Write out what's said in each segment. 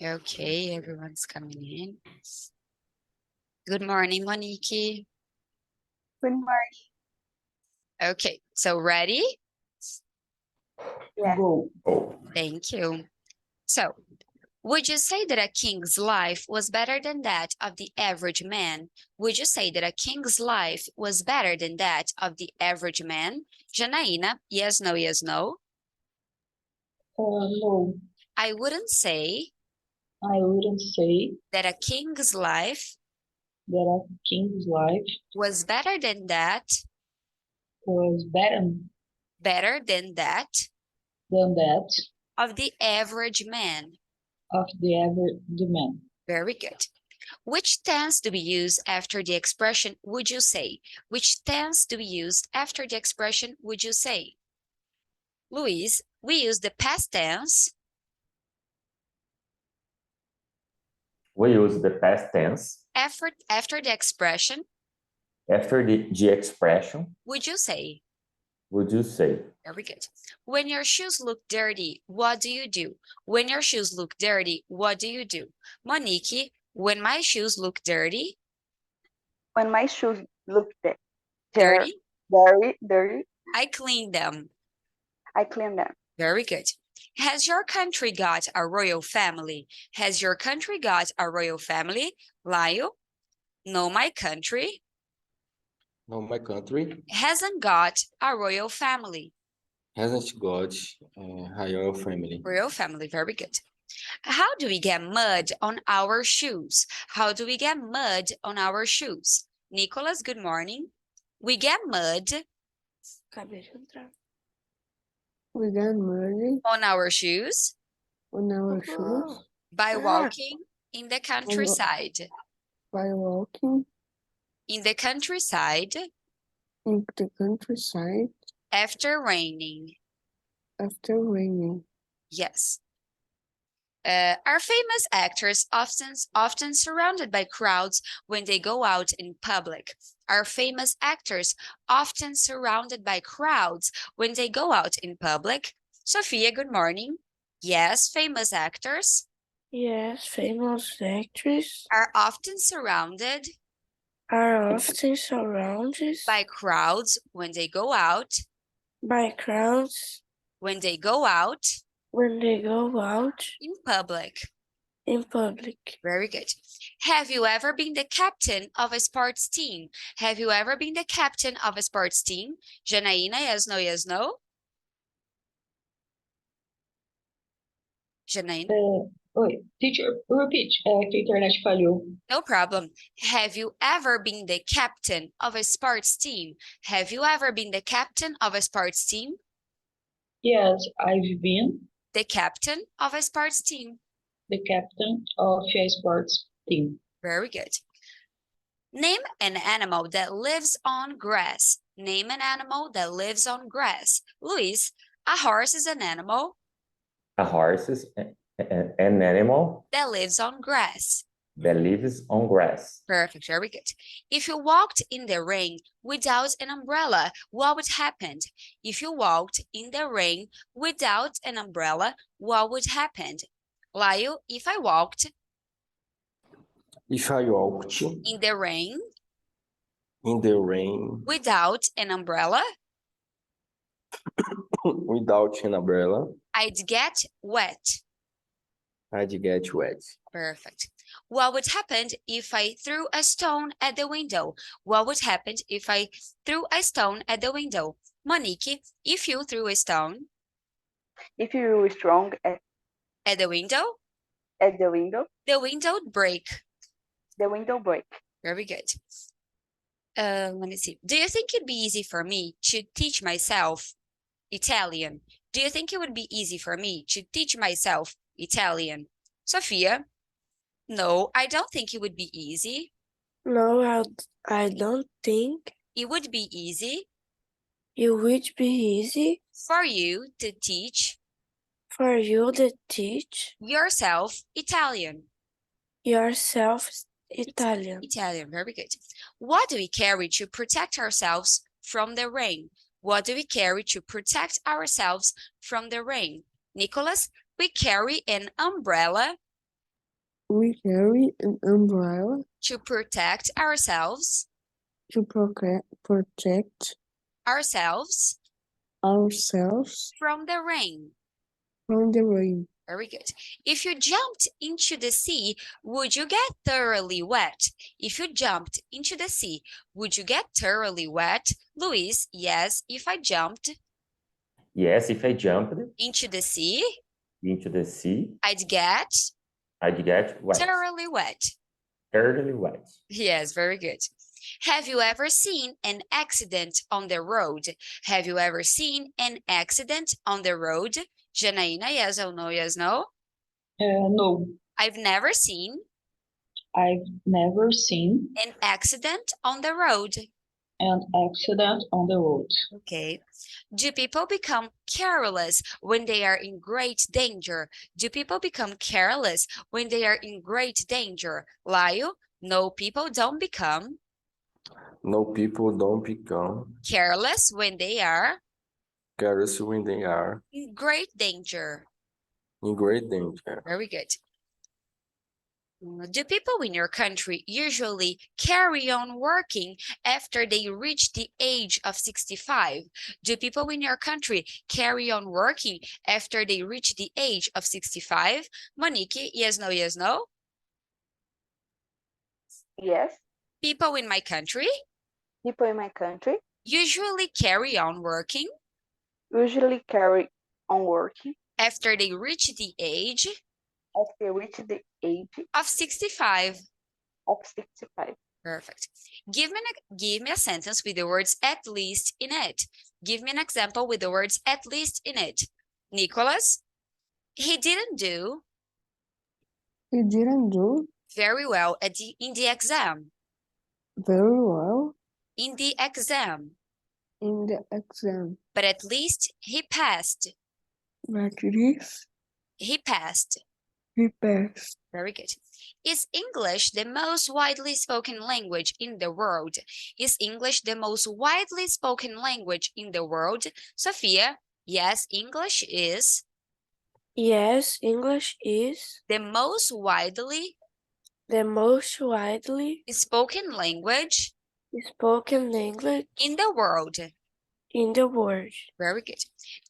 Okay, everyone's coming in. Good morning, Monique. Good morning. Okay, so ready? Yeah. Go. Thank you. So, would you say that a king's life was better than that of the average man? Would you say that a king's life was better than that of the average man? Janaína, yes, no, yes, no. No, I wouldn't say I wouldn't say that a king's life that a king's life was better than that, was better than that than that of the average man. of the average man. Very good. Which tense do we use after the expression would you say? Which tense do we use after the expression would you say? Luis, we use the past tense. We use the past tense After the expression after the expression, would you say? would you say? Very good. When your shoes look dirty, what do you do? When your shoes look dirty, what do you do? Monique, when my shoes look dirty, When my shoes look dirty, dirty, I clean them. I clean them. Very good. Has your country got a royal family? Has your country got a royal family? Lyle? No, my country No, my country hasn't got a royal family. hasn't got a royal family. Royal family, very good. How do we get mud on our shoes? How do we get mud on our shoes? Nicholas, good morning. We get mud We got murdered on our shoes on our shoes by walking in the countryside. by walking In the countryside in the countryside after raining. after raining. Yes. Are famous actors often surrounded by crowds when they go out in public? Are famous actors often surrounded by crowds when they go out in public? Sophia, good morning. Yes, famous actors Yes, famous actors are often surrounded are often surrounded by crowds when they go out, by crowds when they go out when they go out in public. in public. Very good. Have you ever been the captain of a sports team? Have you ever been the captain of a sports team? Janaína, yes, no, yes, no. Janaína, Oi, teacher, repeat, que a internet falhou. no problem. Have you ever been the captain of a sports team? Have you ever been the captain of a sports team? Yes, I've been The captain of a sports team. the captain of a sports team. Very good. Name an animal that lives on grass. Name an animal that lives on grass. Luis, a horse is an animal A horse is an animal that lives on grass. that lives on grass. Perfect, very good. If you walked in the rain without an umbrella, what would happen? If you walked in the rain without an umbrella, what would happen? Lyle, if I walked If I walked in the rain in the rain without an umbrella, without an umbrella, I'd get wet. I'd get wet. Perfect. What would happen if I threw a stone at the window? What would happen if I threw a stone at the window? Monique, if you threw a stone If you were strong at the window would break. the window break. Very good. Let me see. Do you think it'd be easy for me to teach myself Italian? Do you think it would be easy for me to teach myself Italian? Sophia? No, I don't think it would be easy. No, I don't think It would be easy it would be easy for you to teach for you to teach yourself Italian. yourself Italian. Italian, very good. What do we carry to protect ourselves from the rain? What do we carry to protect ourselves from the rain? Nicholas, we carry an umbrella We carry an umbrella To protect ourselves. to protect Ourselves ourselves from the rain. from the rain. Very good. If you jumped into the sea, would you get thoroughly wet? If you jumped into the sea, would you get thoroughly wet? Luis, yes, if I jumped Yes, if I jumped into the sea, into the sea, I'd get I'd get wet. thoroughly wet. Thoroughly wet. Yes, very good. Have you ever seen an accident on the road? Have you ever seen an accident on the road? Janaína, yes or no, yes, no? No, I've never seen I've never seen an accident on the road. an accident on the road. Okay. Do people become careless when they are in great danger? Do people become careless when they are in great danger? Laio, no, people don't become No, people don't become careless when they are careless when they are in great danger. in great danger. Very good. Do people in your country usually carry on working after they reach the age of 65? Do people in your country carry on working after they reach the age of 65? Monique, yes, no, yes, no? Yes. People in my country People in my country usually carry on working usually carry on working after they reach the age as they reach the age of 65. of 65. Perfect. Give me a sentence with the words at least in it. Give me an example with the words at least in it. Nicholas, he didn't do He didn't do very well in the exam. very well In the exam. in the exam, But at least he passed. but this He passed. he passed. Very good. Is English the most widely spoken language in the world? Is English the most widely spoken language in the world? Sophia, yes, English is Yes, English is the most widely the most widely spoken language spoken language in the world. in the world. Very good.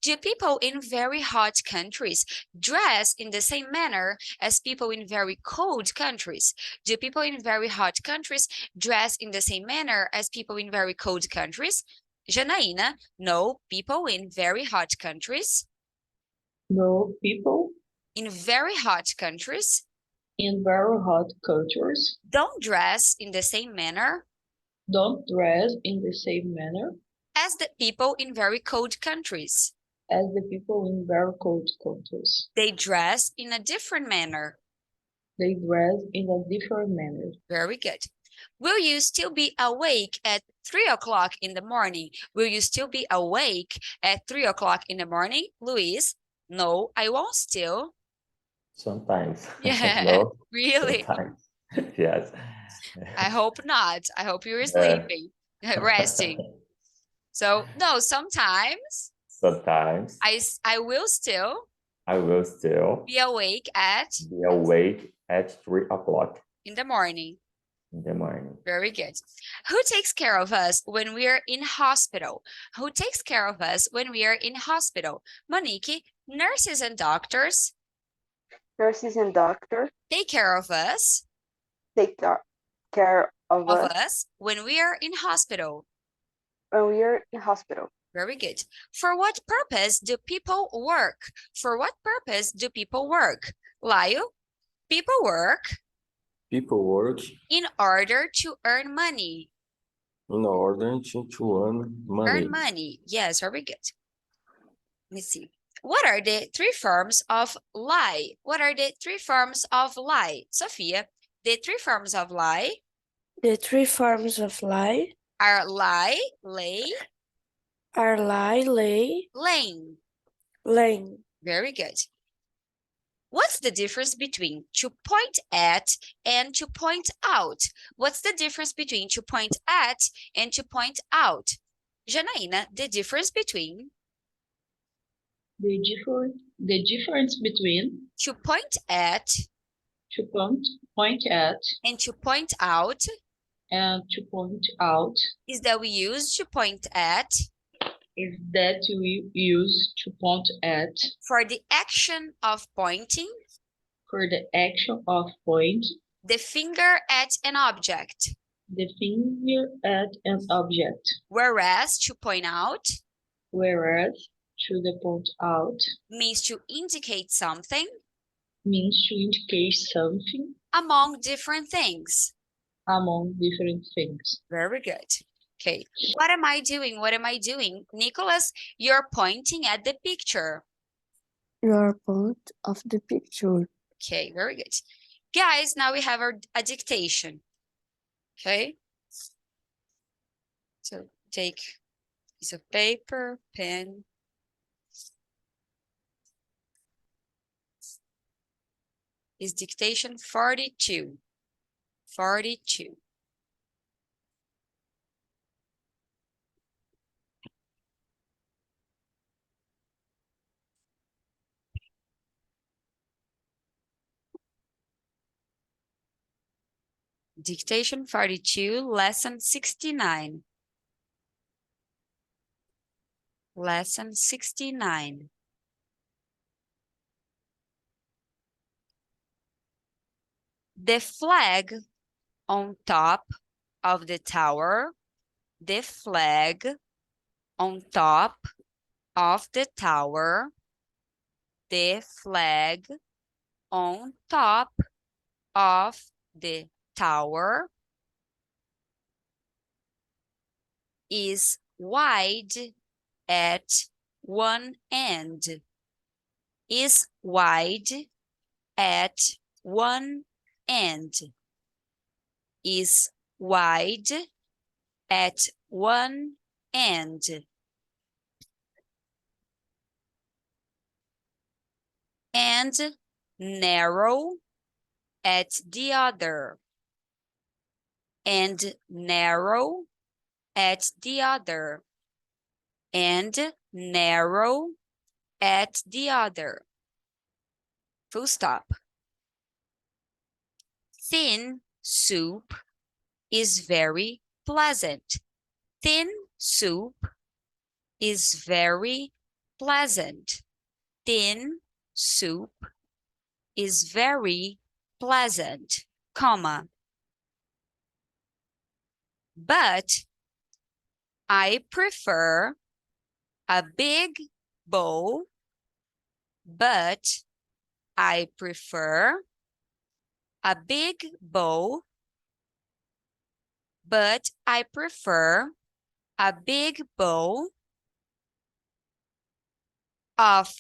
Do people in very hot countries dress in the same manner as people in very cold countries? Do people in very hot countries dress in the same manner as people in very cold countries? Janaína, no, people in very hot countries, No, people in very hot countries, in very hot cultures don't dress in the same manner don't dress in the same manner as the people in very cold countries. as the people in very cold countries. They dress in a different manner. They dress in a different manner. Very good. Will you still be awake at 3 o'clock in the morning? Will you still be awake at 3 o'clock in the morning? Luis, no, I won't still. Sometimes. Yeah, No, really? sometimes. Yes. I hope not. I hope you're Yeah. sleeping, resting. So, no, sometimes Sometimes I will still I will still be awake be awake at 3 o'clock in the morning. in the morning. Very good. Who takes care of us when we are in hospital? Who takes care of us when we are in hospital? Monique, nurses and doctors Nurses and doctors take care of us take care of us when we are in hospital. when we are in hospital. Very good. For what purpose do people work? For what purpose do people work? Laio, people work People work in order to earn money. in order to earn money. Earn money. Yes, very good. Let me see. What are the three forms of lie? What are the three forms of lie? Sophia, the three forms of lie The three forms of lie are lie, lay, are lie, lay, lying. lying. Very good. What's the difference between to point at and to point out? What's the difference between to point at and to point out? Janaína, the difference between The difference between to point at To point at, and to point out and to point out is that we use to point at is that we use to point at for the action of pointing for the action of point the finger at an object, the finger at an object, whereas to point out whereas to the point out means to indicate something means to indicate something among different things. among different things. Very good. Okay, what am I doing? What am I doing? Nicholas, you're pointing at the picture. Your point of the picture. Okay, very good. Guys, now we have a dictation. Okay. So take a piece of paper, pen. Is dictation 42. 42. Dictation 42, lesson 69. Lesson 69. The flag on top of the tower, the flag on top of the tower, the flag on top of the tower is wide at one end, is wide at one end, is wide at one end. And narrow at the other, and narrow at the other, and narrow at the other. Full stop. Thin soup is very pleasant. Thin soup is very pleasant. Thin soup is very pleasant, comma. But I prefer a big bowl, but I prefer a big bowl, but I prefer a big bowl of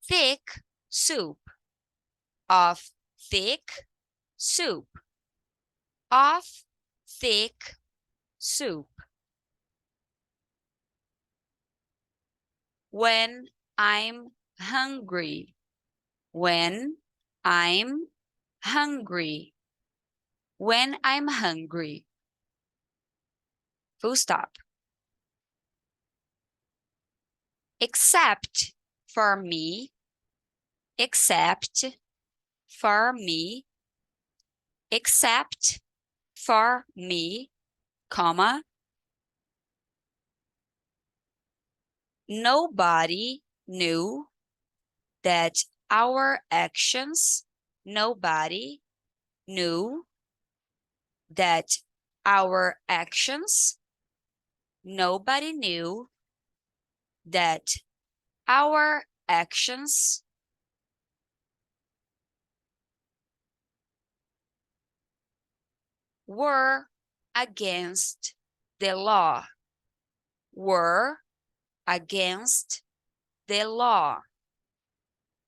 thick soup, of thick soup, of thick soup. When I'm hungry, when I'm hungry, when I'm hungry. Full stop. Except for me, except for me, except for me, comma. Nobody knew that our actions, nobody knew that our actions, nobody knew that our actions were against the law, were against the law,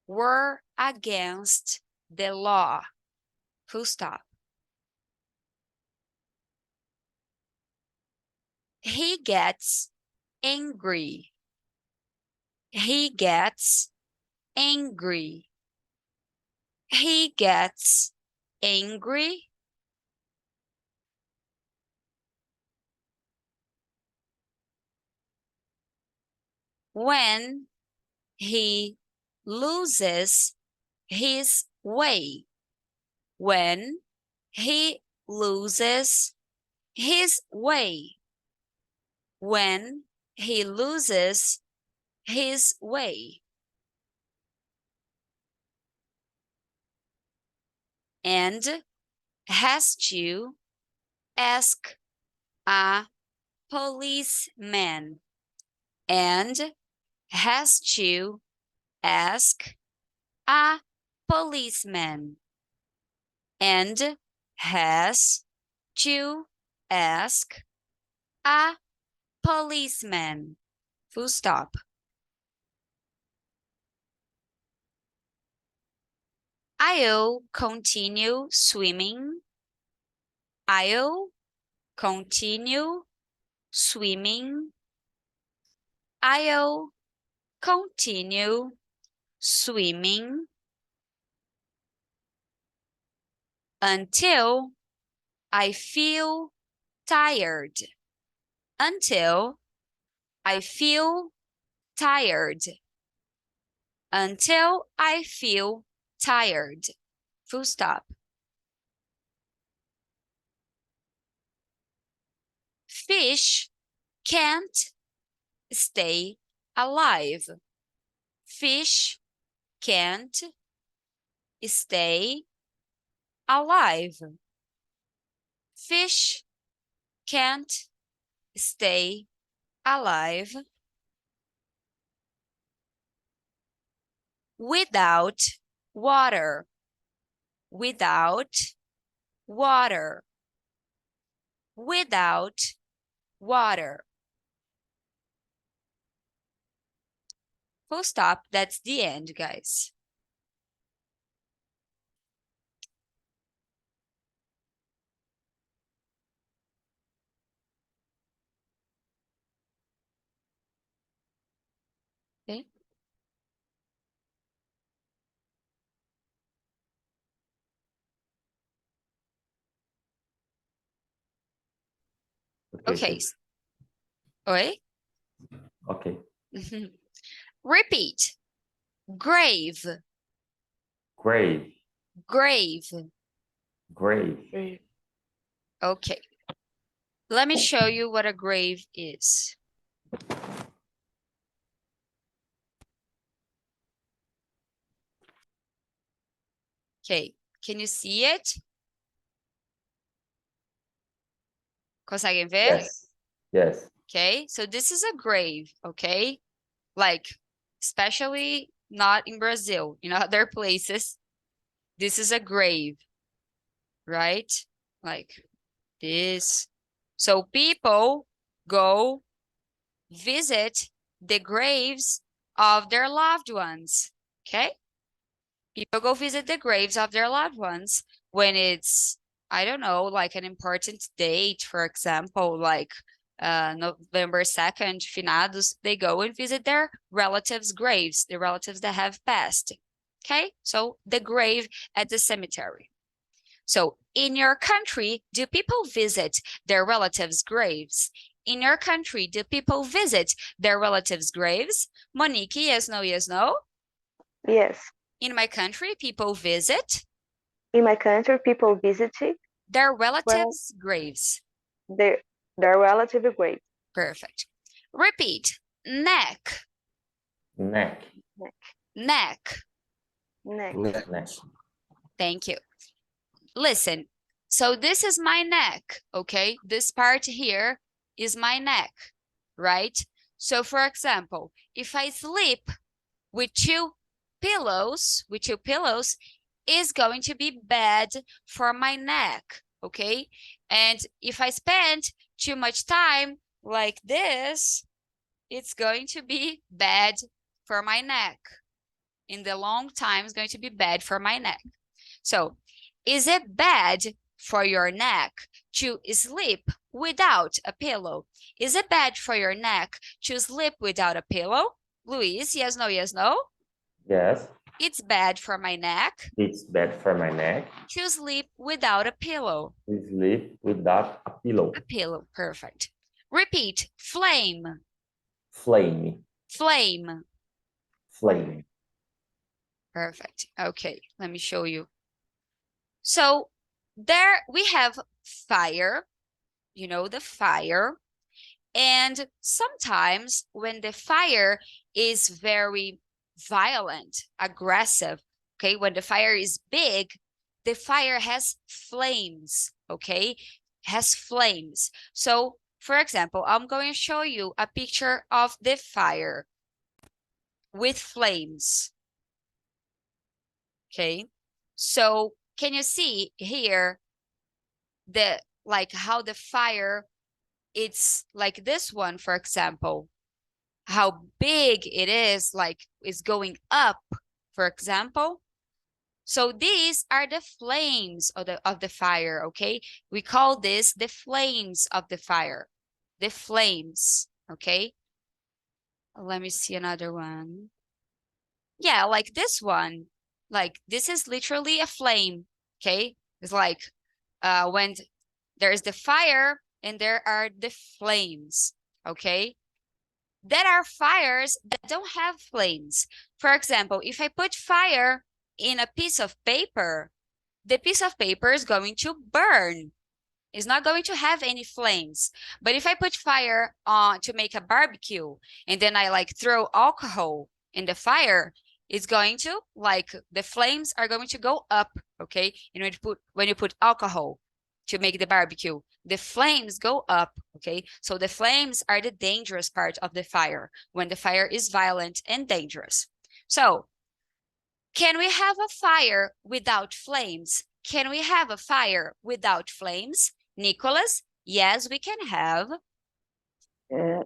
were against the law. Full stop. He gets angry. He gets angry. He gets angry when he loses his way, when he loses his way. When he loses his way. And has to ask a policeman. And has to ask a policeman. And has to ask a policeman. Full stop. I'll continue swimming. I'll continue swimming. I'll continue swimming until I feel tired. Until I feel tired. Until I feel tired. Full stop. Fish can't stay alive. Fish can't stay alive. Fish can't stay alive without water. Without water. Without water. Full stop. That's the end, guys. Okay. Okay. teacher. Oi? Okay. Repeat. Grave. Grave. Grave. Grave. Okay. Let me show you what a grave is. Okay. Can you see it? Conseguem ver? Yes. Yes. Okay. So this is a grave. Okay. Like, especially not in Brazil, in other places, this is a grave, right? Like this. So people go visit the graves of their loved ones, okay? People go visit the graves of their loved ones when it's, I don't know, like an important date, for example, like November 2nd, finados, they go and visit their relatives' graves, the relatives that have passed, okay? So the grave at the cemetery. So in your country, do people visit their relatives' graves? In your country, do people visit their relatives' graves? Monique, yes, no, yes, no? Yes. In my country, people visit In my country, people visit their relatives' graves. their relative grave. Perfect. Repeat. Neck. Neck. Neck. Neck. Neck. Thank you. Listen. So this is my neck, okay? This part here is my neck, right? So for example, if I sleep with two pillows, is going to be bad for my neck, okay? And if I spend too much time like this, it's going to be bad for my neck. In the long time, it's going to be bad for my neck. So, is it bad for your neck to sleep without a pillow? Is it bad for your neck to sleep without a pillow? Luis, yes, no, yes, no? Yes. It's bad for my neck It's bad for my neck to sleep without a pillow. to sleep without a pillow. A pillow, perfect. Repeat, flame. Flame. Flame. Flame. Perfect. Okay, let me show you. So there we have fire, you know, the fire. And sometimes when the fire is very violent, aggressive, okay, when the fire is big, the fire has flames, okay, has flames. So, for example, I'm going to show you a picture of the fire with flames, okay? So, can you see here like how the fire, it's like this one, for example, how big it is, like is going up, for example. So these are the flames of the fire, okay? We call this the flames of the fire. The flames, okay? Let me see another one. Yeah, like this one. Like this is literally a flame, okay? It's like when there is the fire and there are the flames, okay? There are fires that don't have flames. For example, if I put fire in a piece of paper, the piece of paper is going to burn. It's not going to have any flames. But if I put fire on to make a barbecue and then I like throw alcohol in the fire, it's going to like the flames are going to go up, okay? And when you put alcohol to make the barbecue, the flames go up, okay? So the flames are the dangerous part of the fire when the fire is violent and dangerous. So can we have a fire without flames? Can we have a fire without flames? Nicholas, yes, we can have.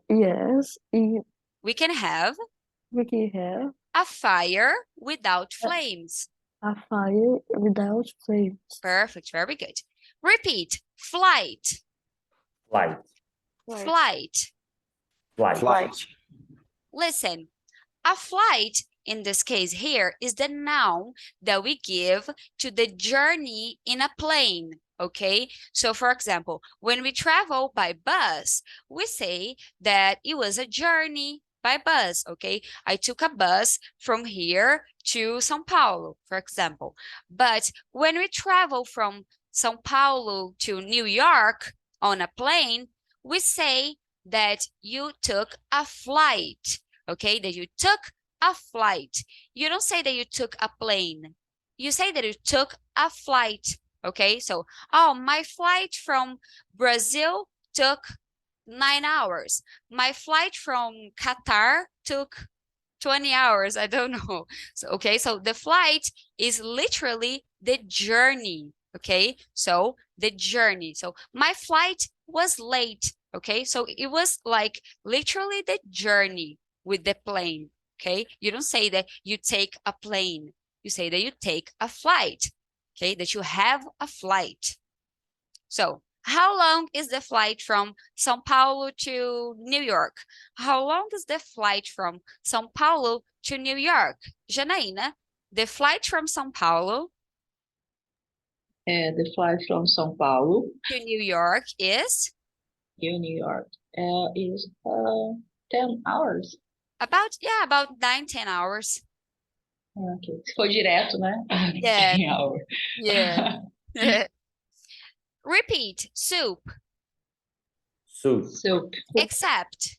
Yes, We can have we can have a fire without flames. a fire without flames. Perfect, very good. Repeat, flight, Flight. flight. Flight. Flight. Listen, a flight in this case here is the noun that we give to the journey in a plane, okay? So for example, when we travel by bus, we say that it was a journey by bus, okay? I took a bus from here to São Paulo, for example. But when we travel from São Paulo to New York on a plane, we say that you took a flight, okay? That you took a flight. You don't say that you took a plane. You say that you took a flight, okay? So, oh, my flight from Brazil took 9 hours. My flight from Qatar took 20 hours. I don't know. So, okay, so the flight is literally the journey, okay? So the journey. So my flight was late, okay? So it was like literally the journey with the plane, okay? You don't say that you take a plane. You say that you take a flight, okay? That you have a flight. So how long is the flight from São Paulo to New York? How long is the flight from São Paulo to New York? Janaína, the flight from São Paulo The flight from São Paulo to New York is to New York is 10 hours. about 9, 10 hours. Okay. Se for direto, né? Yeah. 10 hours. Yeah. Repeat, soup, Soup. Soup. except,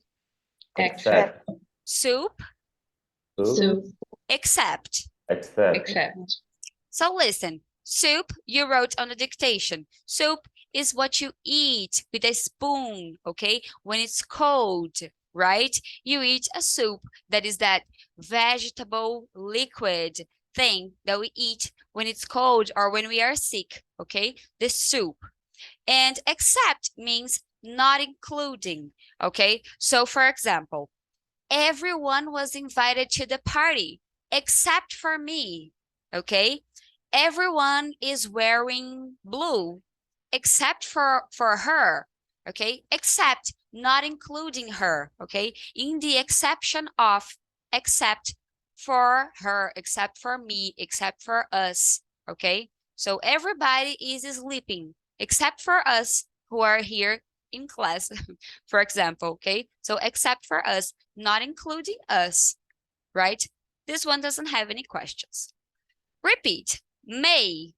Except. soup, Soup. except. Except. So listen, soup, you wrote on the dictation. Soup is what you eat with a spoon, okay? When it's cold, right? You eat a soup that is that vegetable liquid thing that we eat when it's cold or when we are sick, okay? The soup. And except means not including, okay? So for example, everyone was invited to the party except for me, okay? Everyone is wearing blue except for her, okay? Except, not including her, okay? In the exception of, except for her, except for me, except for us, okay? So everybody is sleeping except for us who are here in class, for example, okay? So except for us, not including us, right? This one doesn't have any questions. Repeat, may,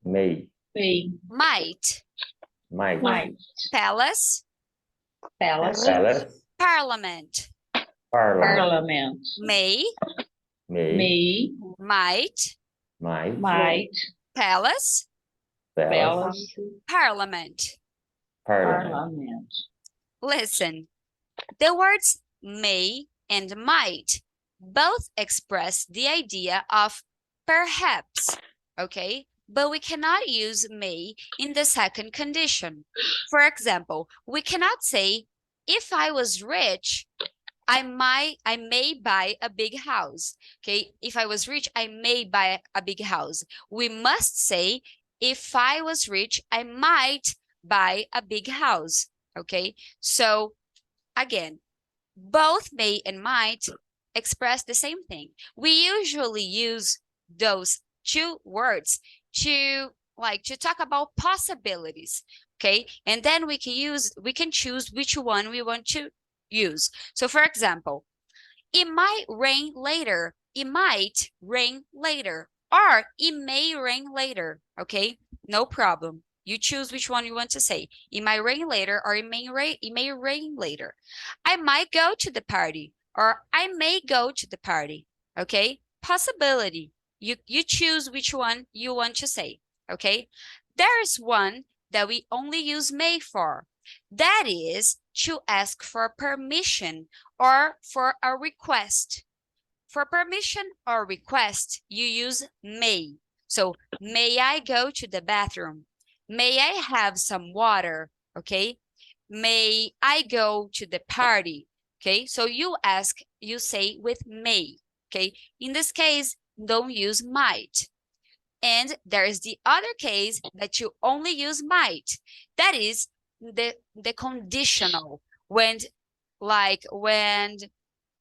May. May. Might. Might. Might. Palace. Palace. Palace. Parliament. Parliament. Parliament. May. May. May. Might. Might. Might. Palace. Palace. Parliament. Parliament. Parliament. Listen, the words may and might both express the idea of perhaps, okay? But we cannot use may in the second condition. For example, we cannot say, if I was rich, I may buy a big house, okay? If I was rich, I may buy a big house. We must say, if I was rich, I might buy a big house, okay? So again, both may and might express the same thing. We usually use those two words to talk about possibilities, okay? And then we can choose which one we want to use. So for example, it might rain later. It might rain later, or it may rain later, okay? No problem. You choose which one you want to say. It might rain later, or it may rain later. I might go to the party, or I may go to the party, okay? Possibility. You choose which one you want to say, okay? There's one that we only use may for. That is to ask for permission or for a request. For permission or request, you use may. So, may I go to the bathroom? May I have some water? Okay. May I go to the party? Okay. So you say with may. Okay. In this case, don't use might. And there is the other case that you only use might. That is the conditional, when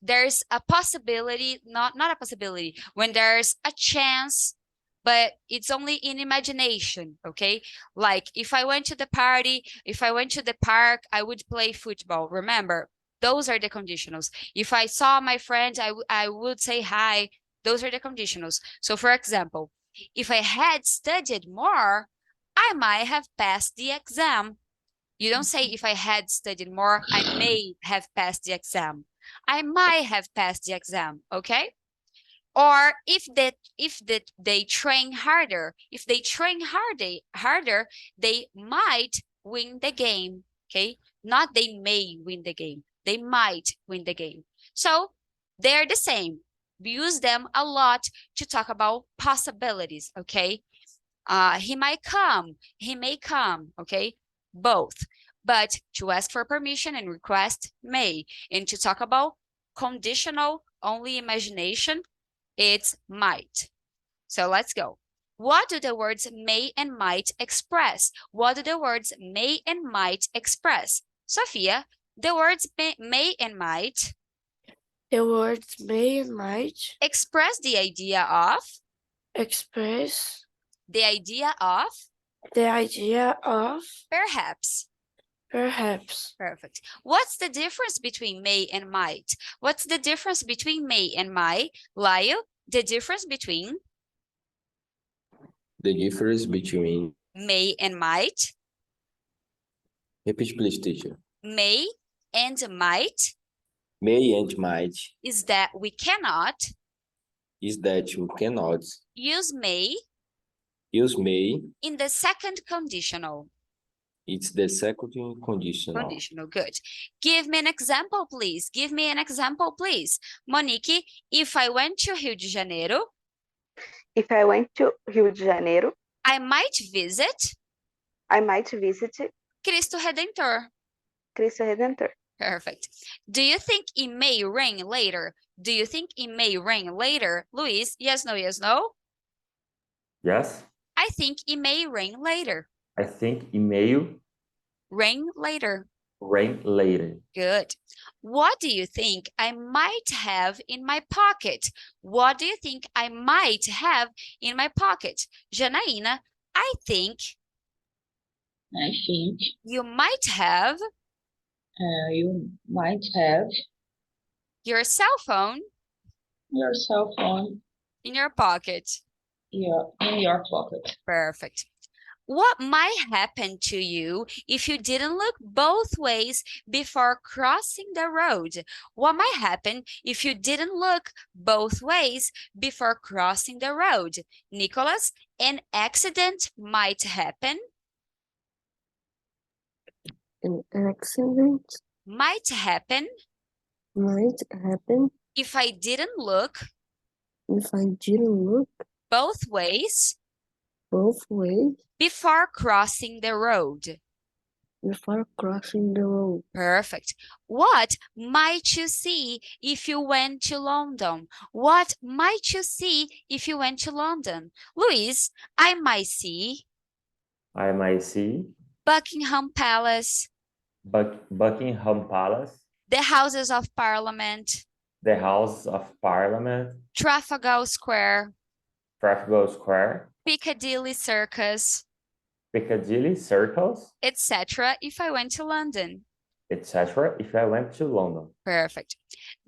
there's a possibility, not a possibility, when there's a chance, but it's only in imagination, okay? Like if I went to the party, if I went to the park, I would play football. Remember, those are the conditionals. If I saw my friend, I would say hi. Those are the conditionals. So for example, if I had studied more, I might have passed the exam. You don't say, if I had studied more, I may have passed the exam. I might have passed the exam, okay? Or if they train harder, they might win the game, okay? Not they may win the game, they might win the game. So they're the same. We use them a lot to talk about possibilities, okay? He might come, he may come, okay? Both. But to ask for permission and request, may. And to talk about conditional, only imagination, it's might. So let's go. What do the words may and might express? What do the words may and might express? Sophia, the words may and might The words may and might express the idea of express perhaps. perhaps. Perfect. What's the difference between may and might? What's the difference between may and might? Lyle, the difference between The difference between, may and might? repeat please, teacher. May and might May and might is that we cannot is that you cannot use may use may. in the second conditional. It's the second conditional. Conditional, good. Give me an example, please. Give me an example, please. Monique, if I went to Rio de Janeiro, If I went to Rio de Janeiro, I might visit I might visit Cristo Redentor. Cristo Redentor. Perfect. Do you think it may rain later? Do you think it may rain later? Luis, yes, no, yes, no? Yes. I think it may rain later. I think email Rain later. rain later. Good. What do you think I might have in my pocket? What do you think I might have in my pocket? Janaína, I think you might have You might have your cell phone your cell phone in your pocket. Yeah, in your pocket. Perfect. What might happen to you if you didn't look both ways before crossing the road? What might happen if you didn't look both ways before crossing the road? Nicholas, an accident might happen. An accident Might happen might happen if I didn't look if I didn't look both ways both ways before crossing the road. before crossing the road. Perfect. What might you see if you went to London? What might you see if you went to London? Luis, I might see I might see Buckingham Palace, Buckingham Palace, the Houses of Parliament, the House of Parliament, Trafalgar Square, Trafalgar Square, Piccadilly Circus, Piccadilly Circus, etc. if I went to London. etc. if I went to London. Perfect.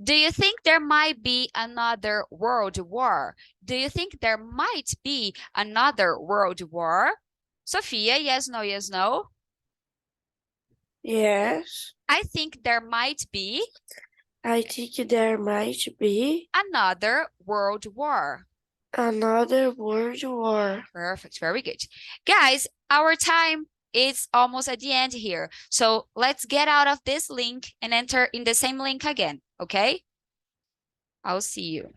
Do you think there might be another world war? Do you think there might be another world war? Sophia, yes, no, yes, no. Yes, I think there might be I think there might be another world war. another world war. Perfect, very good. Guys, our time is almost at the end here. So let's get out of this link and enter in the same link again, okay? I'll see you.